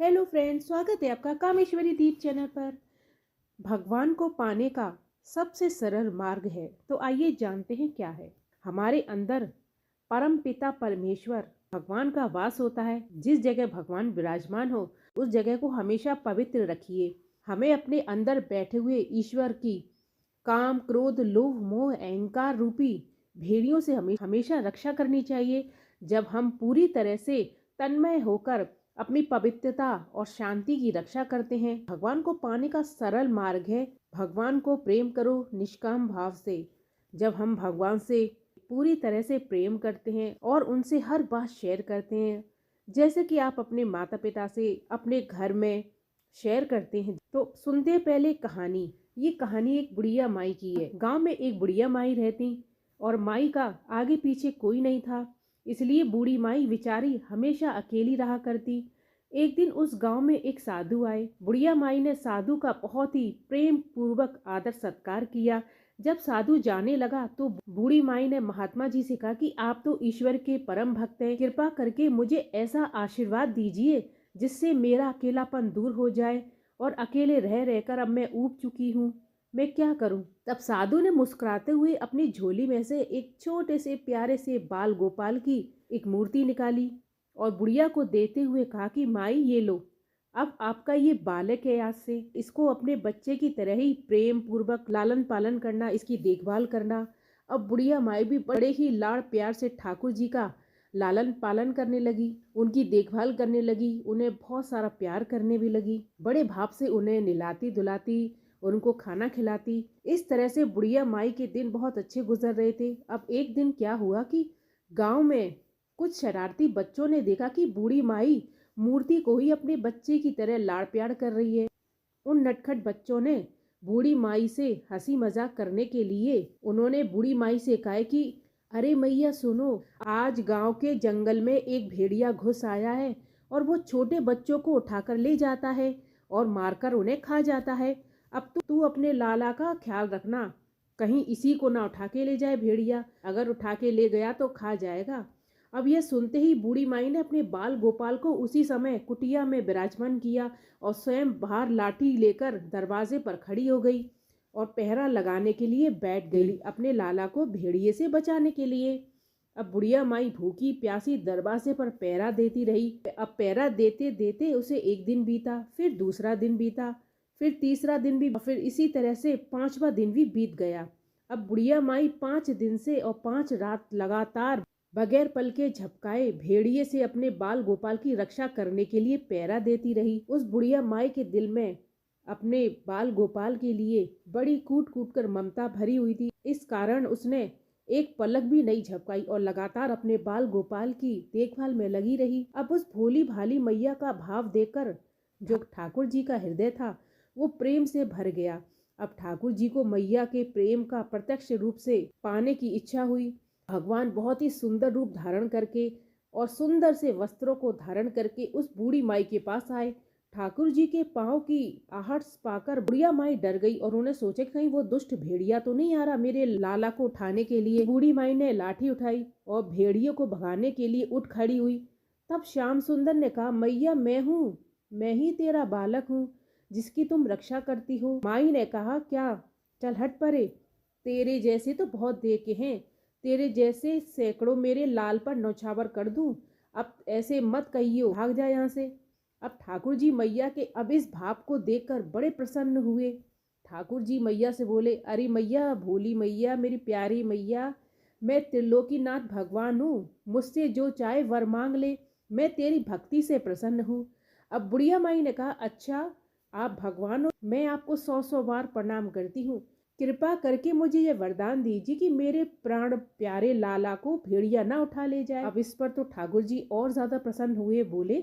Hello friends, स्वागत है आपका कामेश्वरी दीप चैनल पर। भगवान को पाने का सबसे सरल मार्ग है, तो आइए जानते हैं क्या है। हमारे अंदर परम पिता परमेश्वर भगवान का वास होता है। जिस जगह भगवान विराजमान हो उस जगह को हमेशा पवित्र रखिए। हमें अपने अंदर बैठे हुए ईश्वर की काम, क्रोध, लोभ, मोह, अहंकार रूपी भेड़ियों से हमेशा रक्षा करनी चाहिए। जब हम पूरी तरह से तन्मय होकर अपनी पवित्रता और शांति की रक्षा करते हैं, भगवान को पाने का सरल मार्ग है भगवान को प्रेम करो निष्काम भाव से। जब हम भगवान से पूरी तरह से प्रेम करते हैं और उनसे हर बात शेयर करते हैं, जैसे कि आप अपने माता पिता से अपने घर में शेयर करते हैं, तो सुनते हैं पहले कहानी। ये कहानी एक बुढ़िया माई की है। गांव में एक बुढ़िया माई रहती और माई का आगे पीछे कोई नहीं था, इसलिए बूढ़ी माई बेचारी हमेशा अकेली रहा करती। एक दिन उस गांव में एक साधु आए। बुढ़िया माई ने साधु का बहुत ही प्रेम पूर्वक आदर सत्कार किया। जब साधु जाने लगा तो बूढ़ी माई ने महात्मा जी से कहा कि आप तो ईश्वर के परम भक्त हैं, कृपा करके मुझे ऐसा आशीर्वाद दीजिए जिससे मेरा अकेलापन दूर हो जाए और अकेले रह रहकर अब मैं ऊब चुकी हूँ, मैं क्या करूं। तब साधु ने मुस्कुराते हुए अपनी झोली में से एक छोटे से प्यारे से बाल गोपाल की एक मूर्ति निकाली और बुढ़िया को देते हुए कहा कि माई ये लो, अब आपका ये बालक है, आज से इसको अपने बच्चे की तरह ही प्रेम पूर्वक लालन पालन करना, इसकी देखभाल करना। अब बुढ़िया माई भी बड़े ही लाड़ प्यार से ठाकुर जी का लालन पालन करने लगी, उनकी देखभाल करने लगी, उन्हें बहुत सारा प्यार करने भी लगी। बड़े भाव से उन्हें नहलाती धुलाती, उनको खाना खिलाती। इस तरह से बुढ़िया माई के दिन बहुत अच्छे गुजर रहे थे। अब एक दिन क्या हुआ कि गांव में कुछ शरारती बच्चों ने देखा कि बूढ़ी माई मूर्ति को ही अपने बच्चे की तरह लाड़ प्यार कर रही है। उन नटखट बच्चों ने बूढ़ी माई से हंसी मजाक करने के लिए उन्होंने बूढ़ी माई से कहा कि अरे मैया सुनो, आज गांव के जंगल में एक भेड़िया घुस आया है और वो छोटे बच्चों को उठाकर ले जाता है और मारकर उन्हें खा जाता है। अब तू अपने लाला का ख्याल रखना, कहीं इसी को ना उठा के ले जाए भेड़िया, अगर उठा के ले गया तो खा जाएगा। अब यह सुनते ही बूढ़ी माई ने अपने बाल गोपाल को उसी समय कुटिया में विराजमान किया और स्वयं बाहर लाठी लेकर दरवाजे पर खड़ी हो गई और पहरा लगाने के लिए बैठ गई, अपने लाला को भेड़िए से बचाने के लिए। अब बुढ़िया माई भूखी प्यासी दरवाजे पर पहरा देती रही। अब पहरा देते देते उसे एक दिन बीता, फिर दूसरा दिन बीता, फिर तीसरा दिन भी, फिर इसी तरह से पांचवा दिन भी बीत गया। अब बुढ़िया माई 5 दिन से और 5 रात लगातार बगैर पल के झपकाए भेड़िए से अपने बाल गोपाल की रक्षा करने के लिए पहरा देती रही। उस बुढ़िया माई के दिल में अपने बाल गोपाल के लिए बड़ी कूट कूट कर ममता भरी हुई थी। इस कारण उसने एक पलक भी नहीं झपकाई और लगातार अपने बाल गोपाल की देखभाल में लगी रही। अब उस भोली भाली मैया का भाव देखकर जो ठाकुर जी का हृदय था वो प्रेम से भर गया। अब ठाकुर जी को मैया के प्रेम का प्रत्यक्ष रूप से पाने की इच्छा हुई। भगवान बहुत ही सुंदर रूप धारण करके और सुंदर से वस्त्रों को धारण करके उस बूढ़ी माई के पास आए। ठाकुर जी के पांव की आहट पाकर बुढ़िया माई डर गई और उन्हें सोचे कहीं वो दुष्ट भेड़िया तो नहीं आ रहा मेरे लाला को उठाने के लिए। बूढ़ी माई ने लाठी उठाई और भेड़ियों को भगाने के लिए उठ खड़ी हुई। तब श्याम सुंदर ने कहा, मैया मैं हूँ, मैं ही तेरा बालक हूँ जिसकी तुम रक्षा करती हो। माई ने कहा, क्या, चल हट परे, तेरे जैसे तो बहुत देखे हैं, तेरे जैसे सैकड़ों मेरे लाल पर नौछावर कर दूं, अब ऐसे मत कहियो, भाग जा यहाँ से। अब ठाकुर जी मैया के अब इस भाव को देखकर बड़े प्रसन्न हुए। ठाकुर जी मैया से बोले, अरे मैया, भोली मैया, मेरी प्यारी मैया, मैं त्रिलोकीनाथ भगवान हूँ, मुझसे जो चाहे वर मांग ले, मैं तेरी भक्ति से प्रसन्न हूँ। अब बुढ़िया माई ने कहा, अच्छा आप भगवान हो, मैं आपको 100 बार प्रणाम करती हूँ, कृपा करके मुझे यह वरदान दीजिए कि मेरे प्राण प्यारे लाला को भेड़िया ना उठा ले जाए। अब इस पर तो ठाकुर जी और ज्यादा प्रसन्न हुए, बोले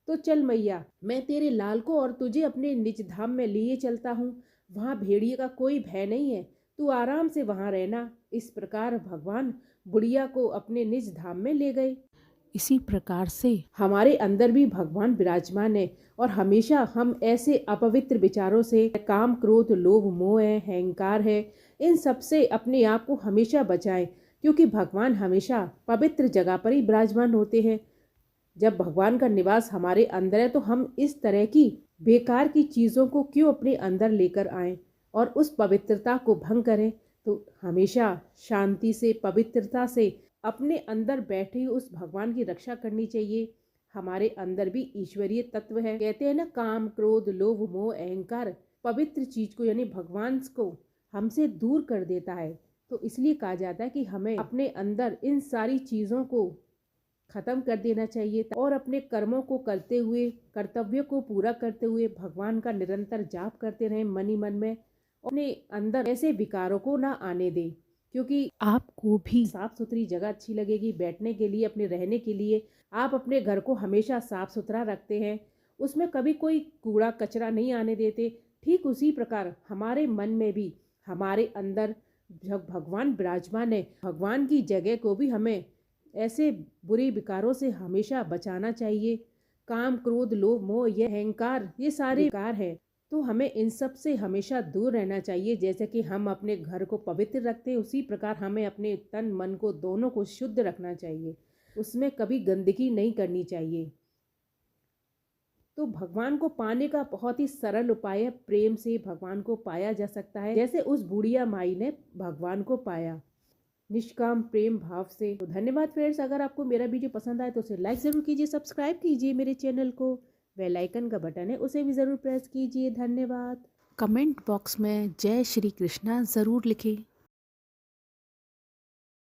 तो चल मैया, मैं तेरे लाल को और तुझे अपने निज धाम में लिए चलता हूँ, वहाँ भेड़िए का कोई भय नहीं है, तू आराम से वहाँ रहना। इस प्रकार भगवान बुढ़िया को अपने निज धाम में ले गए। इसी प्रकार से हमारे अंदर भी भगवान विराजमान है और हमेशा हम ऐसे अपवित्र विचारों से, काम, क्रोध, लोभ, मोह है, अहंकार है, इन सब से अपने आप को हमेशा बचाएं, क्योंकि भगवान हमेशा पवित्र जगह पर ही विराजमान होते हैं। जब भगवान का निवास हमारे अंदर है तो हम इस तरह की बेकार की चीज़ों को क्यों अपने अंदर लेकर आएं और उस पवित्रता को भंग करें। तो हमेशा शांति से, पवित्रता से अपने अंदर बैठे उस भगवान की रक्षा करनी चाहिए। हमारे अंदर भी ईश्वरीय तत्व है। कहते हैं ना, काम, क्रोध, लोभ, मोह, अहंकार पवित्र चीज को यानी भगवान को हमसे दूर कर देता है। तो इसलिए कहा जाता है कि हमें अपने अंदर इन सारी चीजों को खत्म कर देना चाहिए और अपने कर्मों को करते हुए, कर्तव्य को पूरा करते हुए भगवान का निरंतर जाप करते रहें मन ही मन में। अपने अंदर ऐसे विकारों को ना आने दें, क्योंकि आपको भी साफ सुथरी जगह अच्छी लगेगी बैठने के लिए, अपने रहने के लिए। आप अपने घर को हमेशा साफ सुथरा रखते हैं, उसमें कभी कोई कूड़ा कचरा नहीं आने देते। ठीक उसी प्रकार हमारे मन में भी, हमारे अंदर जब भगवान विराजमान है, भगवान की जगह को भी हमें ऐसे बुरे विकारों से हमेशा बचाना चाहिए। काम, क्रोध, लोभ, मोह, ये अहंकार, ये सारे विकार हैं, तो हमें इन सब से हमेशा दूर रहना चाहिए। जैसे कि हम अपने घर को पवित्र रखते हैं, उसी प्रकार हमें अपने तन मन को दोनों को शुद्ध रखना चाहिए, उसमें कभी गंदगी नहीं करनी चाहिए। तो भगवान को पाने का बहुत ही सरल उपाय है, प्रेम से भगवान को पाया जा सकता है, जैसे उस बुढ़िया माई ने भगवान को पाया निष्काम प्रेम भाव से। तो धन्यवाद फ्रेंड्स, अगर आपको मेरा वीडियो पसंद आए तो उसे लाइक ज़रूर कीजिए, सब्सक्राइब कीजिए मेरे चैनल को, बेल आइकन का बटन है उसे भी ज़रूर प्रेस कीजिए। धन्यवाद। कमेंट बॉक्स में जय श्री कृष्णा ज़रूर लिखें।